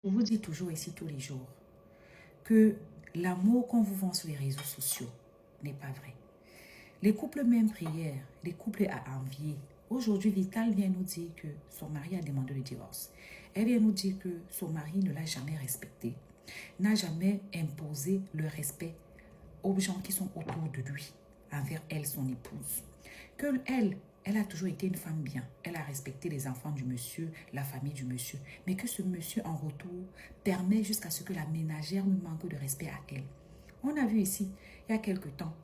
Je vous dis toujours ici tous les jours que l'amour qu'on vous vend sur les réseaux sociaux n'est pas vrai. Les couples même prières, les couples à envier. Aujourd'hui, Vital vient nous dire que son mari a demandé le divorce. Elle vient nous dire que son mari ne l'a jamais respecté, n'a jamais imposé le respect aux gens qui sont autour de lui, envers elle, son épouse. Que elle a toujours été une femme bien. Elle a respecté les enfants du monsieur, la famille du monsieur. Mais que ce monsieur, en retour, permet jusqu'à ce que la ménagère lui manque de respect à elle. On a vu ici, il y a quelque temps,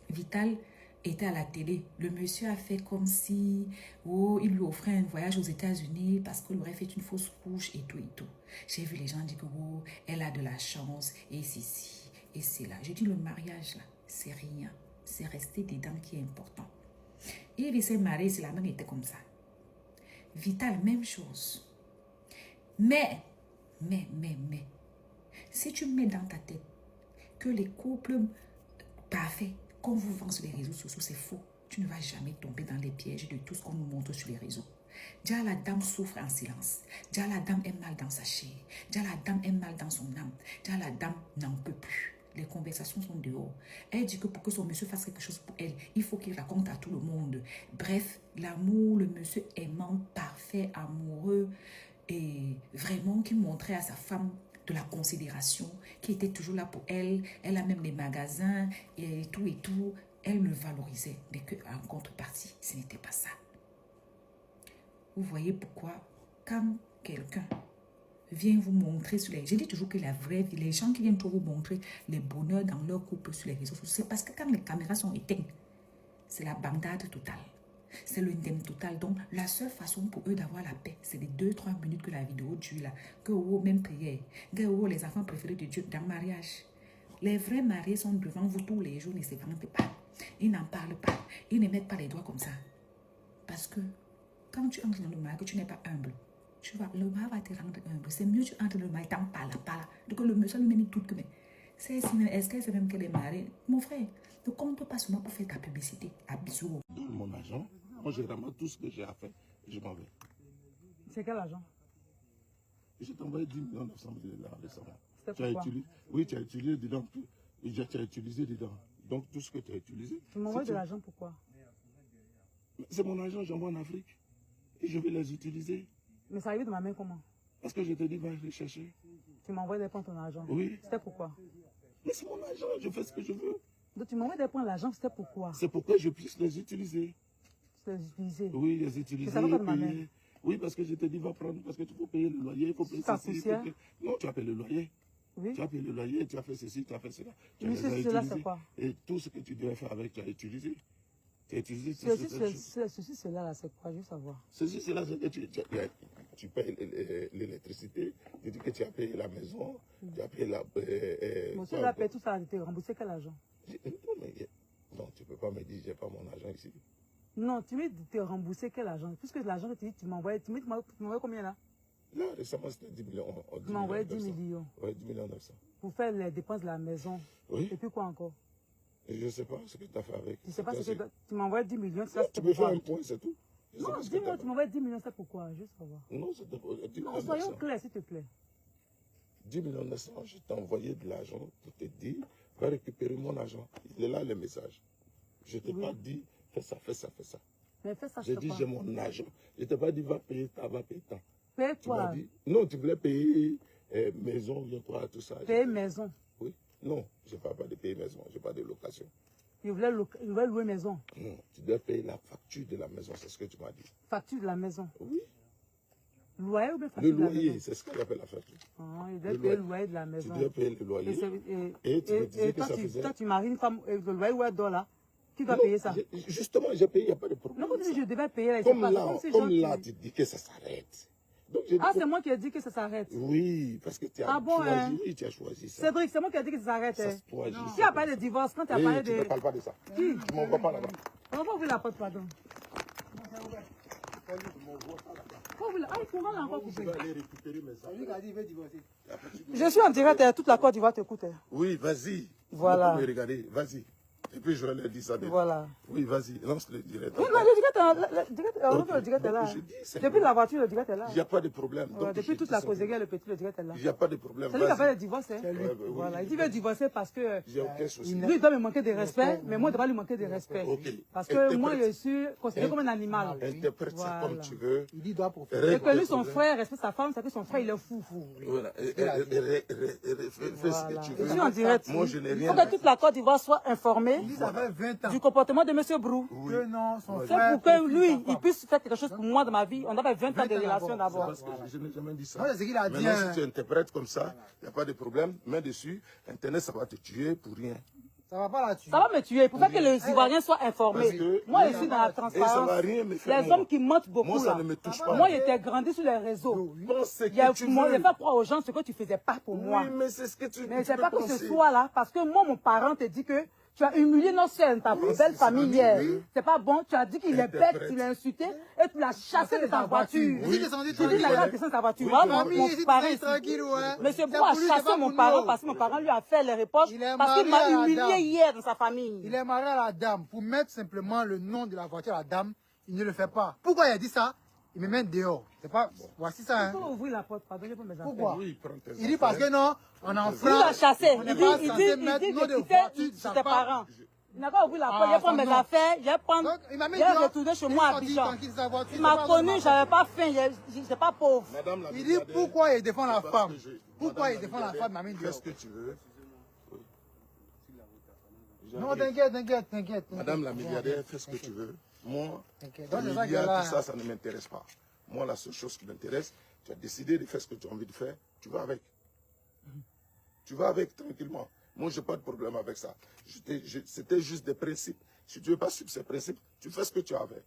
Vital était à la télé. Le monsieur a fait comme si il lui offrait un voyage aux États-Unis parce qu'il aurait fait une fausse couche et tout et tout. J'ai vu les gens dire que elle a de la chance et c'est ci et c'est là. Je dis le mariage là, c'est rien. C'est rester dedans qui est important. Il s'est marié, c'est la même était comme ça. Vital, même chose. Mais, si tu mets dans ta tête que les couples parfaits qu'on vous vend sur les réseaux sociaux, c'est faux. Tu ne vas jamais tomber dans les pièges de tout ce qu'on nous montre sur les réseaux. Déjà, la dame souffre en silence. Déjà, la dame est mal dans sa chair. Déjà, la dame est mal dans son âme. Déjà, la dame n'en peut plus. Les conversations sont dehors. Elle dit que pour que son monsieur fasse quelque chose pour elle, il faut qu'il raconte à tout le monde. Bref, l'amour, le monsieur aimant, parfait, amoureux, et vraiment qui montrait à sa femme de la considération, qui était toujours là pour elle. Elle a même des magasins et tout et tout. Elle le valorisait, mais qu'en contrepartie, ce n'était pas ça. Vous voyez pourquoi, quand quelqu'un vient vous montrer sur les... Je dis toujours que la vraie vie, les gens qui viennent toujours vous montrer les bonheurs dans leur couple sur les réseaux sociaux, c'est parce que quand les caméras sont éteintes, c'est la bandade totale. C'est le ndem total. Donc, la seule façon pour eux d'avoir la paix, c'est les 2-3 minutes que la vidéo dure là. Que même prière. Que les enfants préférés de Dieu dans le mariage. Les vrais mariés sont devant vous tous les jours, ne se vantent pas. Ils n'en parlent pas. Ils ne mettent pas les doigts comme ça. Parce que quand tu entres dans le mariage, que tu n'es pas humble, le mariage va te rendre humble. C'est mieux que tu entres dans le mariage, t'en parles. Donc le monsieur lui-même tout que mais. Est-ce qu'elle sait même qu'elle est mariée? Mon frère, ne compte pas sur moi pour faire ta publicité. À bisous. Donne mon argent. Moi, je ramasse tout ce que j'ai à faire et je m'en vais. C'est quel argent? Je t'ai envoyé 10 900 000 $ récemment. C'était pourquoi? Oui, tu as utilisé dedans. Tu as utilisé dedans. Donc, tout ce que tu as utilisé. Tu m'envoies de l'argent pourquoi? C'est mon argent, j'envoie en Afrique. Et je vais les utiliser. Mais ça arrive de ma main comment? Parce que je te dis, va les chercher. Tu m'envoies des points ton argent? Oui. C'était pourquoi? Mais c'est mon argent, je fais ce que je veux. Donc tu m'envoies des points l'argent, c'était pourquoi? C'est pour que je puisse les utiliser. Les utiliser? Oui, les utiliser. Ça va pas de ma main. Oui, parce que je te dis, va prendre, parce que tu faut payer le loyer, il faut payer ceci. Non, tu as payé le loyer. Oui. Tu as payé le loyer, tu as fait ceci, tu as fait cela. Tu mais cela, c'est quoi? Et tout ce que tu devais faire avec, tu as utilisé. Tu as utilisé ceci, cela, c'est quoi? Je veux savoir. Ceci, cela, c'est que tu payes l'électricité, tu dis que tu as payé la maison, tu as payé la... Bon, si tu as payé tout ça, tu as remboursé quel argent? Non, tu ne peux pas me dire, j'ai pas mon argent ici. Non, tu me dis, tu as remboursé quel argent? Puisque l'argent que tu m'envoies, tu m'envoies combien là? Là, récemment, c'était 10 millions. Tu m'envoies 10 millions. Oui, 10 millions 900. Pour faire les dépenses de la maison. Oui. Et puis quoi encore? Je ne sais pas ce que tu as fait avec. Je ne sais pas ce que tu m'envoies 10 millions. Ça, tu peux faire un point, c'est tout. Non, dis-moi, tu m'envoies 10 millions, c'est pourquoi? Juste savoir. Non, c'était pour 10 millions. Non, soyons clairs, s'il te plaît. 10 millions 900, je t'ai envoyé de l'argent pour te dire, va récupérer mon argent. Il est là le message. Je ne t'ai pas dit, fais ça, fais ça, fais ça. Mais fais ça, j'ai dit, j'ai mon argent. Je ne t'ai pas dit, va payer tant. Paye quoi? Dit, non, tu voulais payer maison, quoi, tout ça. Payer maison? Oui. Non, je ne parle pas de payer maison, je parle de location. Il voulait louer maison? Non, tu dois payer la facture de la maison, c'est ce que tu m'as dit. Facture de la maison? Oui. Loyer ou bien facture de la maison? Le loyer, c'est ce qu'on appelle la facture. Ah, il doit payer le loyer de la maison. Tu dois payer le loyer. Et tu me disais que ça faisait... Toi, tu maries une femme, le loyer où elle dort là, qui doit payer ça? Justement, j'ai payé, il n'y a pas de problème. Non, je devais payer. Comme là, tu dis que ça s'arrête. C'est moi qui ai dit que ça s'arrête. Oui, parce que tu as choisi. Oui, tu as choisi ça. Cédric, c'est moi qui ai dit que ça s'arrête. Qui a parlé de divorce, quand tu as parlé de... Tu ne parles pas de ça. Qui? Tu ne m'envoies pas là-bas. On va ouvrir la porte, pardon. Il faut encore couper. Je suis en direct, toute la Côte d'Ivoire t'écoute. Oui, vas-y. Voilà. Regardez, vas-y. Et puis je vais leur dire ça. Voilà. Oui, vas-y, lance le direct. Oui, le direct est là. Je dis, c'est Depuis la voiture, le direct est là. Il n'y a pas de problème. Voilà, depuis toute la causerie, le petit, le direct est là. Il n'y a pas de problème. C'est lui qui a fait le divorce. Voilà. Il dit qu'il veut divorcer parce que Il n'y a aucun souci. lui, il doit me manquer de respect, mais moi, je ne dois pas lui manquer de respect. Parce que moi, je suis considéré comme un animal. Interprète ça comme tu veux. Il dit qu'il doit profiter. Et que lui, son frère respecte sa femme, c'est que son frère, il est fou. Voilà. Fais ce que tu veux. Je suis en direct. Moi, je n'ai Il rien. faut que toute la Côte d'Ivoire soit informée Il dit ça fait 20 ans. du comportement de M. Brou. Que non, son C'est frère. pour que lui, il puisse faire quelque chose pour moi dans ma vie. On avait 20 ans de relation d'abord. Parce que je n'ai jamais dit ça. Moi, c'est ce qu'il a dit. Maintenant, si tu interprètes comme ça, il n'y a pas de problème. Mets dessus. Internet, ça va te tuer pour rien. Ça va pas là-dessus. Ça va me tuer. Pour faire que les Ivoiriens soient informés. Parce que- Moi, je suis dans la Et ça transparence. va rien me faire. Les moi. hommes qui mentent beaucoup Moi, ça là. ne me touche pas. Moi, j'étais grandi sur les réseaux. Pense ce Il y a que tu moi, veux. j'ai fait croire aux gens ce que tu faisais pas pour moi. Oui, mais c'est ce que tu Mais tu c'est peux pas que penser. ce soit là, parce que moi, mon parent te dit que tu as humilié notre soeur, ta belle famille hier. C'est pas bon, tu as dit qu'il est bête, tu l'as insulté et tu l'as chassé de ta voiture. Il dit qu'il est descendu Tu dis qu'il a tranquille. descendu de sa voiture. Oui, Voilà, Famille, mon ici, parent. tu es tranquille, ouais. Monsieur C'est Brou a pour lui, c'est chassé pas mon pour parent nous. parce que mon parent lui a fait les reproches Il est parce qu'il marié à m'a la humilié dame. hier dans sa famille. Il est marié à la dame. Pour mettre simplement le nom de la voiture à la dame, il ne le fait pas. Pourquoi il a dit ça? Il me met dehors. C'est pas. Voici ça, Il hein. faut ouvrir la porte, pardonnez pour mes affaires. Pourquoi? Oui, prends tes Il dit parce que non, on est en Il France. l'a chassé. On Il n'est dit, pas il censé dit, mettre il nos de dit, voiture il de sa c'était part. parents. Il n'a pas ouvert la porte, il Ah, a pris mes non. affaires, il a pris, Donc, il m'a mis il a dehors. retourné chez Il moi à est sorti Abidjan. tranquille de sa voiture. Il m'a C'est pas connu, normal. j'avais pas faim, j'étais pas pauvre. Madame la Il dit milliardaire, pourquoi il défend la parce femme. que je- Pourquoi Madame il défend la milliardaire, femme, Mamie fais dehors. ce que tu veux. Non, t'inquiète. Madame la milliardaire, fais ce que tu veux. Moi, T'inquiète. le Donc, c'est ça milliard, que là, tout ça, ça ne m'intéresse pas. Moi, la seule chose qui m'intéresse, tu as décidé de faire ce que tu as envie de faire, tu vas avec. Tu vas avec tranquillement. Moi, je n'ai pas de problème avec ça. C'était juste des principes. Si tu ne veux pas suivre ces principes, tu fais ce que tu as avec.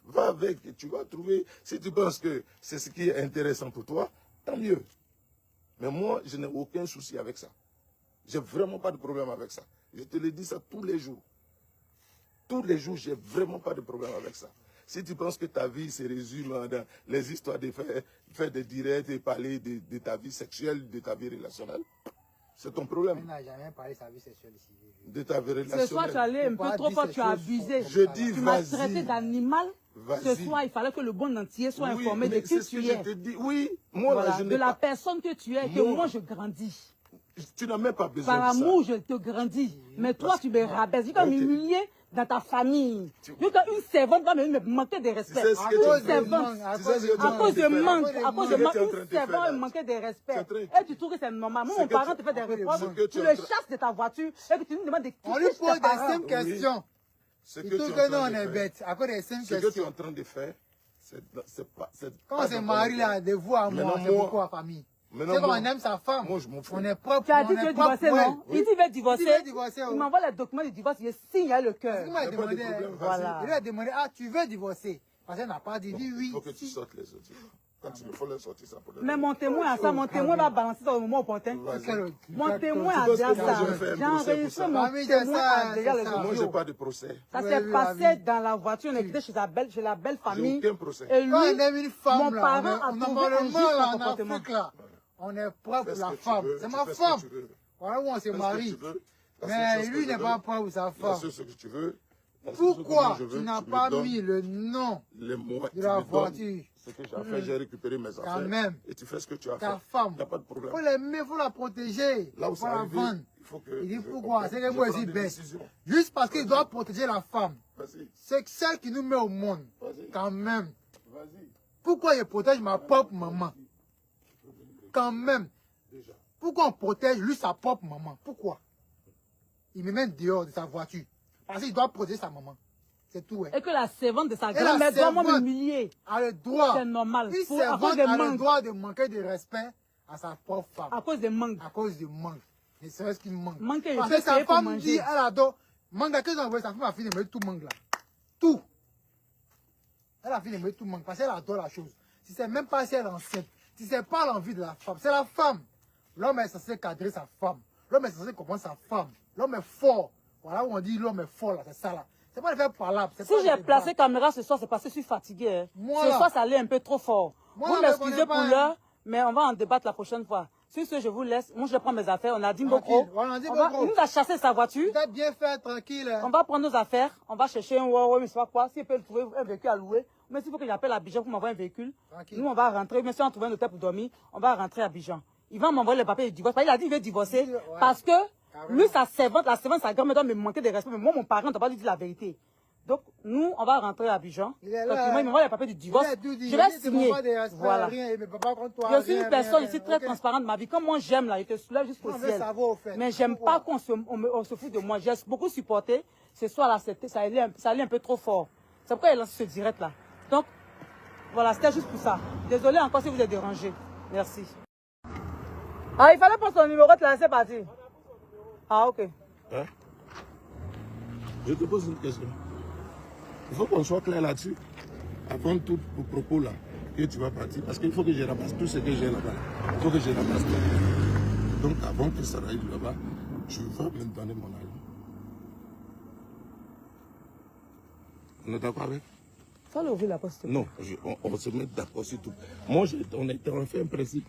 Va avec et tu vas trouver. Si tu penses que c'est ce qui est intéressant pour toi, tant mieux. Mais moi, je n'ai aucun souci avec ça. J'ai vraiment pas de problème avec ça. Je te le dis ça tous les jours. Tous les jours, j'ai vraiment pas de problème avec ça. Si tu penses que ta vie se résume dans les histoires de faire des directs et parler de ta vie sexuelle, de ta vie relationnelle, c'est ton problème. Il n'a jamais parlé de sa vie sexuelle ici. De ta vie Ce soir, tu es relationnelle. allé un peu trop fort, tu as abusé. Je dis, Tu m'as traité vas-y. d'animal. Ce Vas-y. soir, il fallait que le monde entier soit Oui, informé de mais qui c'est ce tu que je es. te dis. Oui, moi, là, Voilà, je de n'ai la pas... personne que tu es, que Moi- moi je grandis. Tu n'as même pas besoin Par de ça. amour, je te grandis. Mais toi, tu me rabaisses. Tu vas Ok. m'humilier dans ta famille. Vu qu'une servante va me manquer de respect. Tu sais ce À que cause tu de fais. servante. manque, à Tu sais ce que tu À cause de manque, à cause de Ce que manque, tu es en train de une faire, servante là. manquait de respect. Tu es en train- Et tu trouves que c'est normal. Moi, Ce mon que parent tu- te fait des Ce reproches. que tu Tu es le en train- chasses de ta voiture et que tu nous demandes de On lui quitter pose tes des parents. 5 questions. Ce Il que trouve tu es en que nous, train on de est faire. bêtes. À cause des 5 Ce que tu es questions. en train de faire, c'est pas... Quand on se marie là, de vous à moi, Maintenant, c'est moi- pourquoi, famille. Maintenant, C'est comme moi- on aime sa femme. moi, je m'en fous. On est propre. Tu as dit on que tu est veux propre divorcer, pour non? elle. Il dit qu'il veut divorcer. Il dit qu'il veut divorcer, Il oh. m'envoie les documents de divorce. Je signe, il y a le cœur. Il m'a Il y a pas de demandé, problème, Voilà. il lui a demandé, ah, tu veux divorcer? Parce qu'elle n'a pas dit, il dit Il oui. faut que tu sortes les autres. Quand il faut les sortir, ça pour les Mais mon témoin à ça, mon témoin va balancer ça au moment opportun. Vas-y. Mon témoin Tu a penses dit que moi, ça. je vais faire un J'ai procès pour enregistré ça? mon Mamie, témoin c'est ça, à derrière c'est les ça. Moi, j'ai audios. pas de procès. Ça Oui, s'est oui, passé oui. dans la voiture, on était chez la belle famille. aucun procès. Et lui, Quand on aime une femme, mon là, parent a on est trouvé un normalement juste là, en comportement. Afrique, là, on est propre Fais pour ce la que tu femme. veux, C'est tu ma fais ce femme. que tu veux. Voilà où on se Fais ce que marie. tu veux. La seule Mais chose lui que n'est je pas veux, propre pour sa la femme. seule chose que tu veux. La seule chose que Pourquoi moi, je veux, tu n'as me pas donnes mis le nom les mots, de tu la me donnes voiture? ce que j'ai fait, j'ai récupéré mes affaires. même. Et tu fais ce que tu as fait. Ta femme. Il n'y a pas de problème. Il faut l'aimer, il faut la protéger. Là où faut c'est la arrivé, vendre. il faut que... Il dit je- pourquoi? C'est que je moi prends aussi des bête. décisions. Juste parce qu'il doit protéger la femme. Vas-y, C'est celle qui nous met au monde. vas-y, Quand même. vas-y. Pourquoi il protège ma propre maman? Quand même. Déjà. Pourquoi on protège lui sa propre maman? Pourquoi? Il me met dehors de sa voiture. Parce qu'il doit protéger sa maman. C'est tout. et que la servante de sa Et la grand-mère doit servante m'humilier. A le droit. C'est normal. Une Pour- à cause servante de a le manque. droit de manquer de respect à sa propre femme. À cause des manques. À cause du manque. Ne serait-ce qu'il manque. Manque, il Parce peut que sa payer pour femme manger. dit, elle adore. Manque, à quel endroit sa femme a fini de mettre tout manque là. Tout. Elle a fini de mettre tout manque parce qu'elle adore la chose. Si c'est même pas si elle est enceinte, si c'est pas l'envie de la femme, c'est la femme. L'homme est censé cadrer sa femme. L'homme est censé comprendre sa femme. L'homme est fort. Voilà où on dit l'homme est fort là, c'est ça là. C'est pas le faire parlable. Si j'ai placé caméra ce soir, c'est parce que je suis fatiguée. Hein. Moi, Ce là. soir, ça allait un peu trop fort. Moi, Vous là, je m'excusez connais pour pas, hein. l'heure, mais on va en débattre la prochaine fois. Sur ce, je vous laisse. Moi, je prends mes affaires. On a dit Tranquille. beaucoup. Voilà, on a dit Il beaucoup. nous a chassé sa voiture. Peut-être bien fait, tranquille. On va prendre nos affaires. On va chercher un Huawei, mais je sais pas quoi. S'il peut trouver un véhicule à louer. Mais s'il faut que j'appelle Abidjan pour m'envoyer un véhicule. Tranquille. Nous, on va rentrer. Mais si on trouve un hôtel pour dormir, on va rentrer à Abidjan. Il va m'envoyer le papier de divorce. Il a dit qu'il veut divorcer. Ouais. Parce que lui, sa servante, sa grand-mère doit me manquer de respect. Mais moi, mon parent ne doit pas lui dire la vérité. Donc, nous, on va rentrer à Abidjan. Il est là. Donc, il m'envoie le papier du divorce. Je vais signer. Voilà. Je suis une personne ici très transparente de ma vie. Comme moi, j'aime là, je te soulève jusqu'au ciel. Mais j'aime pas qu'on se fout de moi. J'ai beaucoup supporté. Ce soir là, ça allait un peu trop fort. C'est pourquoi il lance ce direct là. Donc, voilà, c'était juste pour ça. Désolé encore si vous êtes dérangé. Merci. Ah, il fallait prendre son numéro de là, c'est parti. Ah, ok. Hein? Je te pose une question. Il faut qu'on soit clair là-dessus. Avant tout vos propos là, que tu vas partir. Parce qu'il faut que je ramasse tout ce que j'ai là-bas. Il faut que je ramasse tout. Donc avant que ça arrive là-bas, tu vas me donner mon argent. On est d'accord avec? Il faut ouvrir la poste. Non, on se met d'accord sur tout. Moi, on fait un principe.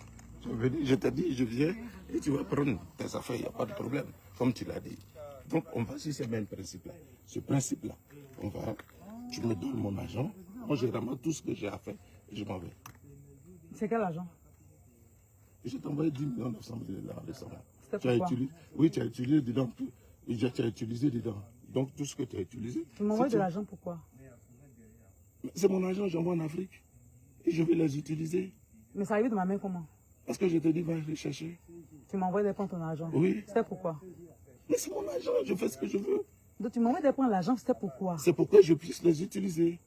Je t'ai dit, je viens et tu vas prendre tes affaires, il n'y a pas de problème, comme tu l'as dit. Donc, on va sur ce même principe-là. Ce principe-là, tu me donnes mon argent, moi je ramasse tout ce que j'ai à faire et je m'en vais. C'est quel argent? Je t'ai envoyé 10 900 000 $ récemment. Tu as utilisé? Oui, tu as utilisé dedans tout. Tu as utilisé dedans. Donc, tout ce que tu as utilisé. Tu m'envoies de l'argent pourquoi? C'est mon argent, j'envoie en Afrique. Et je vais les utiliser. Mais ça arrive de ma main comment? Parce que je te dis, va les chercher. Tu m'envoies de prendre ton argent? Oui. C'est pourquoi? Mais c'est mon argent, je fais ce que je veux. Donc tu m'envoies de prendre l'argent, c'était pourquoi? C'est pour que je puisse les utiliser.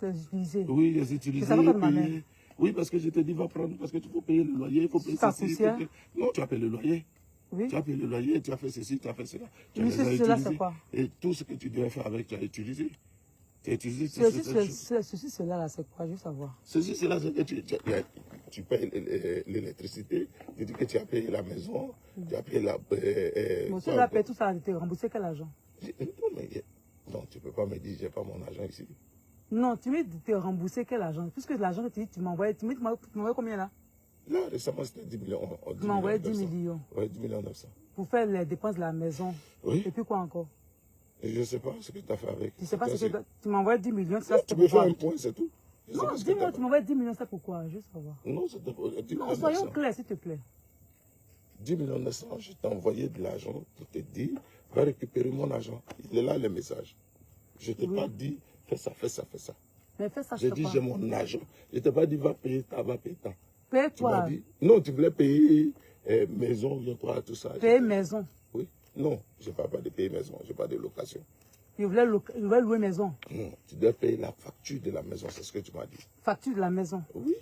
Les utiliser? Oui, les utiliser. Ça va pas de ma main. Oui, parce que je te dis, va prendre, parce que tu faut payer le loyer, il faut payer ceci. Non, tu as payé le loyer. Oui. Tu as payé le loyer, tu as fait ceci, tu as fait cela. Mais cela, c'est quoi? Et tout ce que tu devais faire avec, tu as utilisé. Tu as utilisé ceci, cela, là, c'est quoi? Je veux savoir. Ceci, cela, c'est que tu payes l'électricité, tu dis que tu as payé la maison, tu as payé la... Bon, si tu as payé tout ça, tu as remboursé quel argent? Non, tu ne peux pas me dire, je n'ai pas mon argent ici. Non, tu me dis, tu as remboursé quel argent? Puisque l'argent que tu m'envoies, tu m'envoies combien là? Là, récemment, c'était 10 millions. Tu m'as envoyé 10 millions. Oui, 10 millions 900. Pour faire les dépenses de la maison. Oui. Et puis quoi encore? Et je ne sais pas ce que tu as fait avec. Tu ne sais pas ce que tu m'as envoyé 10 millions, ça, tu peux faire un point, c'est tout. Non, dis-moi, tu m'envoies 10 millions, c'est pourquoi? Juste savoir. Non, c'était pour 10 millions. Non, soyons clairs, s'il te plaît. 10 millions 900, je t'ai envoyé de l'argent pour te dire, va récupérer mon argent. Il est là le message. Je ne t'ai pas dit, fais ça, fais ça, fais ça. Mais fais ça, j'ai dit, j'ai mon argent. Je ne t'ai pas dit, va payer tant. Paye toi. Non, tu voulais payer maison, tout ça. Payer maison? Oui. Non, je ne parle pas de payer maison, je parle de location. Tu voulais louer maison? Non, tu dois payer la facture de la maison, c'est ce que tu m'as dit. Facture de la maison? Oui.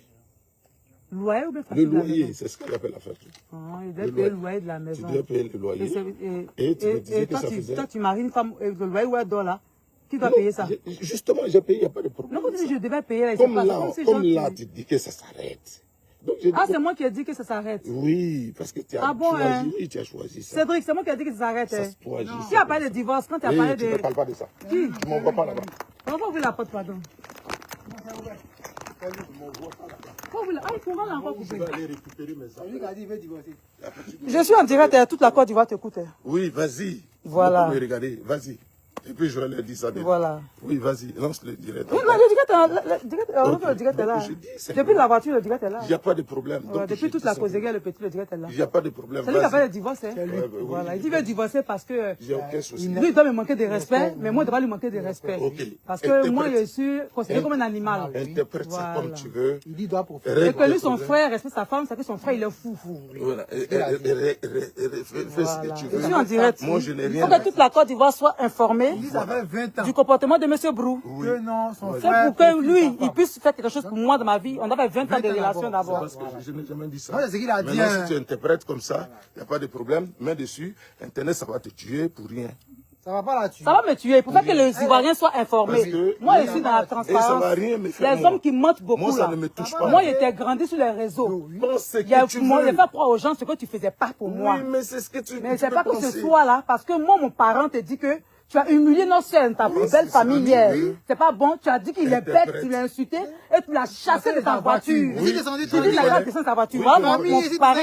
Loyer ou bien facture de la maison? Le loyer, c'est ce qu'on appelle la facture. Ah, il doit payer le loyer de la maison. Tu dois payer le loyer. Et tu me disais que ça faisait... Toi, tu maries une femme, le loyer où elle dort là, qui doit payer ça? Justement, j'ai payé, il n'y a pas de problème. Non, quand tu dis je devais payer là, comme là, tu dis que ça s'arrête. Ah, c'est moi qui ai dit que ça s'arrête. Oui, parce que tu as choisi. Oui, tu as choisi ça. Cédric, c'est moi qui ai dit que ça s'arrête. Tu as parlé de divorce, quand tu as parlé de... Tu ne parles pas de ça. Tu ne m'envoies pas là-bas. On va ouvrir la porte, pardon. Ah, il pourra là encore couper. Je suis en direct, toute la Côte d'Ivoire t'écoute. Oui, vas-y. Voilà. Vous pouvez regarder, vas-y. Et puis je vais leur dire ça. Voilà. Oui, vas-y, lance le direct. Oui, non, le direct est là. Depuis la voiture, le direct est là. Il n'y a pas de problème. Depuis toute la causerie, le petit, le direct est là. Il n'y a pas de problème. C'est lui qui a fait le divorce. Voilà. Il dit qu'il veut divorcer parce que lui, il doit me manquer de respect, mais moi, je dois lui manquer de respect. Parce que moi, je suis considéré comme un animal. Interprète ça comme tu veux. Il dit doit pour faire. Et que lui, son frère respecte sa femme, c'est que son frère, il est fou. Voilà. Fais ce que tu veux. Je suis en direct. Moi, je n'ai Il rien. faut que toute la Côte d'Ivoire soit informée Ça fait 20 ans. du comportement de M. Brou. Que non, son C'est frère. pour que lui, il puisse faire quelque chose pour moi dans ma vie. On avait 20 ans de relation d'abord. Parce que je n'ai jamais dit ça. Moi, c'est ce qu'il a dit. Maintenant, si tu interprètes comme ça, il n'y a pas de problème. Mets dessus. Internet, ça va te tuer pour rien. Ça va pas là-dessus. Ça va me tuer. Pour faire que les Ivoiriens soient informés. Moi, je suis dans la Et ça va transparence. rien me faire. Les hommes qui mentent beaucoup Moi, ça là. ne me touche pas. Moi, j'étais grandi sur les réseaux. Pense ce Il y a que tu moi, veux. j'ai fait croire aux gens ce que tu faisais pas pour moi. Oui, mais c'est ce que tu Mais tu c'est peux pas que ce penser. soit là, parce que moi, mon parent te dit que Tu as humilié notre soeur, ta belle famille hier. C'est pas bon. Tu as dit qu'il est bête, tu l'as insulté et tu l'as chassé de ta voiture. Tu dis la grande question de ta voiture. Mon parrain.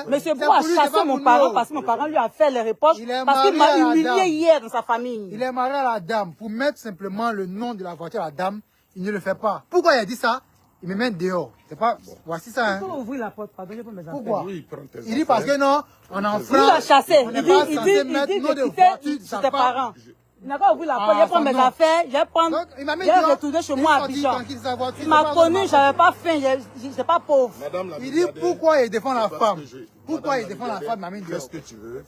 Monsieur Bou a chassé mon parent parce que mon parent lui a fait les reproches parce qu'il m'a humilié hier dans sa famille. Il est marié à la dame. Pour mettre simplement le nom de la voiture à la dame, il ne le fait pas. Pourquoi il a dit ça? Il me met dehors. C'est pas. Voici ça. Hein. Pourquoi ouvrir la porte? Pardon, je peux mes affaires. Pourquoi? Oui, il dit parce que non, on enfreint. Il l'a chassé. On Il n'est dit pas censé mettre nos de voiture de sur sa tes part. parents. Il n'a pas ouvert la porte. Je prends mes affaires. Je retourné chez moi à Abidjan. Il m'a connu, j'avais pas faim. J'étais pas pauvre. Il dit pourquoi il défend la femme. Pourquoi il défend la femme, ma mère? Fais ce que tu veux.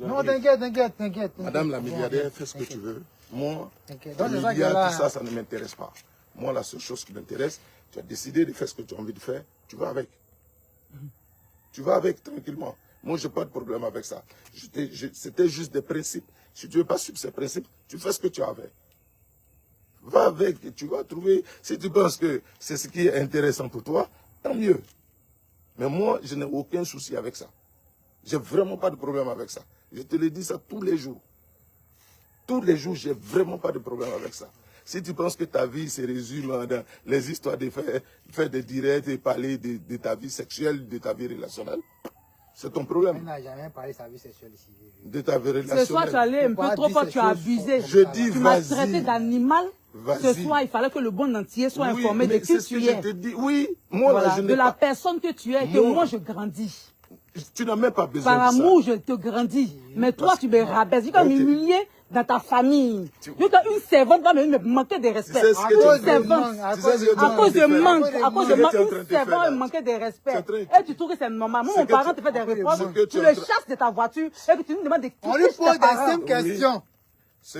Non, t'inquiète. Madame la milliardaire, fais ce que tu veux. Moi, tout ça ne m'intéresse pas. Moi, la seule chose qui m'intéresse, tu as décidé de faire ce que tu as envie de faire, tu vas avec. Tu vas avec tranquillement. Moi, je n'ai pas de problème avec ça. C'était juste des principes. Si tu ne veux pas suivre ces principes, tu fais ce que tu as avec. Va avec et tu vas trouver. Si tu penses que c'est ce qui est intéressant pour toi, tant mieux. Mais moi, je n'ai aucun souci avec ça. Je n'ai vraiment pas de problème avec ça. Je te le dis ça tous les jours. Tous les jours, je n'ai vraiment pas de problème avec ça. Si tu penses que ta vie se résume dans les histoires de faire des directs et parler de ta vie sexuelle, de ta vie relationnelle, c'est ton problème. Il n'a jamais parlé de sa vie sexuelle ici. De ta vie relationnelle. Ce soir, tu allais un peu trop fort, tu as abusé. Je dis, tu m'as traité d'animal. Ce soir, il fallait que le monde entier soit informé de qui tu es. Oui, moi, voilà, là, je n'ai de la personne que tu es, que moi, je grandis. Tu n'as même pas besoin Par de ça. amour, je te grandis. Mais toi, tu me rabaisses. Tu vas m'humilier dans ta famille. Une servante va me manquer de respect. Tu sais ce que Une servante, à cause de manque, une servante va me manquer de respect. Et tu trouves que c'est normal. Moi, mon parent te fait des reproches, tu le chasses de ta voiture et que tu nous demandes de quitter. On lui pose des simples questions.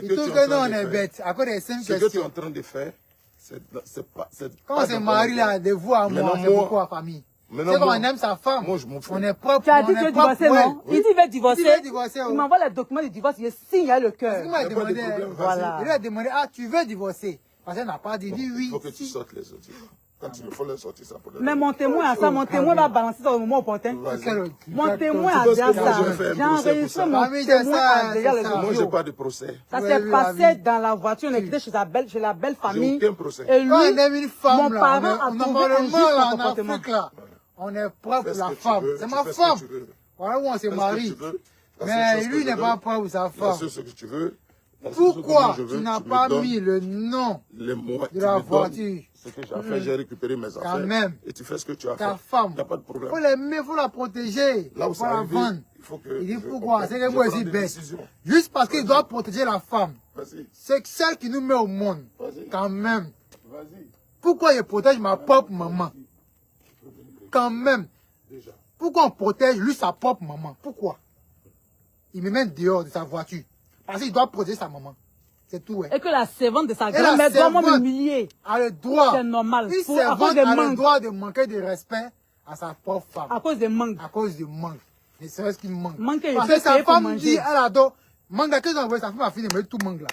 Il trouve que nous, on est bêtes. À cause des simples questions. Ce que tu es en train de faire, c'est pas... Quand on se marie là, de vous à moi, c'est pourquoi la famille. C'est quand on aime sa femme, on est propre. Tu as dit que tu veux divorcer, non? Il dit qu'il veut divorcer. Il m'envoie les documents de divorce, il signe à le cœur. Il lui a demandé, ah, tu veux divorcer? Parce qu'elle n'a pas dit oui. Il faut que tu sortes les autres. Quand il faut les sortir, ça pour les... Mais mon témoin a ça, mon témoin va balancer ça au moment opportun. Mon témoin a déjà ça. J'ai enregistré mon témoin a déjà les autres. Moi, je n'ai pas de procès. Ça s'est passé dans la voiture, on est quitté chez la belle famille. J'ai aucun procès. Et lui, mon parent a trouvé un juste comportement. On est propre pour la femme. C'est ma femme. Voilà où on se marie. Mais lui n'est pas propre pour sa femme. C'est ce que tu veux. Pourquoi tu n'as pas mis le nom de la voiture? Ce que j'ai fait, j'ai récupéré mes affaires. Quand même. Et tu fais ce que tu as fait. Ta femme. Il n'y a pas de problème. Il faut l'aimer, il faut la protéger. Là où ça la arrive, vendre. Il dit pourquoi? C'est que moi aussi bête. Juste parce qu'il doit protéger la femme. C'est celle qui nous met au monde. Quand même. Pourquoi il protège ma propre maman? Quand même. Pourquoi on protège lui sa propre maman? Pourquoi? Il me met dehors de sa voiture. Parce qu'il doit protéger sa maman. C'est tout. Et que la servante de sa grand-mère doit m'humilier. A le droit. C'est normal. Une servante a le droit de manquer de respect à sa propre femme. À cause de manque. À cause de manque. Et c'est ce qu'il manque. Parce que sa femme dit, elle adore. Manque, qu'est-ce qu'on veut? Sa femme a fini de mettre tout manque là.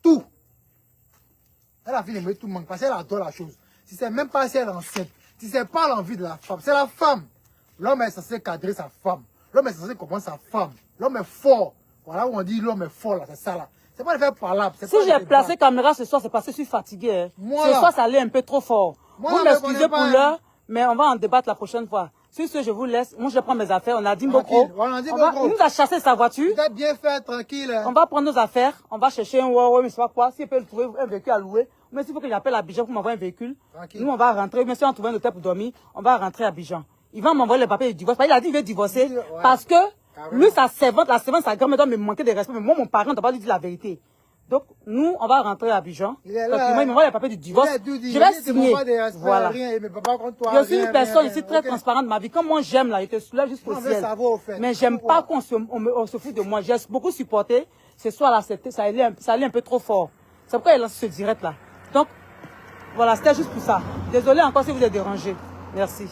Tout. Elle a fini de mettre tout manque parce qu'elle adore la chose. Si c'est même pas si elle est enceinte. Si c'est pas l'envie de la femme, c'est la femme. L'homme est censé cadrer sa femme. L'homme est censé comprendre sa femme. L'homme est fort. Voilà où on dit l'homme est fort là, c'est ça là. C'est pas le faire parlable. Si j'ai placé caméra ce soir, c'est parce que je suis fatigué. Hein. Ce soir, ça allait un peu trop fort. Vous m'excusez pour l'heure, mais on va en débattre la prochaine fois. Sur ce, je vous laisse. Moi, je prends mes affaires. On a dit beaucoup. Il nous a chassé sa voiture. Vous êtes bien fait, tranquille. On va prendre nos affaires. On va chercher un Huawei, mais c'est pas quoi. S'il peut trouver un véhicule à louer. Mais s'il faut que j'appelle Abidjan pour m'envoyer un véhicule. Nous, on va rentrer. Mais si on trouve un hôtel pour dormir, on va rentrer à Abidjan. Il va m'envoyer les papiers de divorce. Il a dit qu'il veut divorcer. Parce que lui, sa servante, sa grand-mère doit me manquer de respect. Mais moi, mon parent ne doit pas lui dire la vérité. Donc, nous, on va rentrer à Abidjan. Il m'envoie les papiers du divorce. Je vais signer. Voilà. Je suis une personne ici très transparente de ma vie. Comme moi, j'aime là, je te soulève jusqu'au ciel. Mais j'aime pas qu'on se fout de moi. J'ai beaucoup supporté. Ce soir-là, ça allait un peu trop fort. C'est pourquoi il lance ce direct là. Donc, voilà, c'était juste pour ça. Désolé encore si vous êtes dérangé. Merci.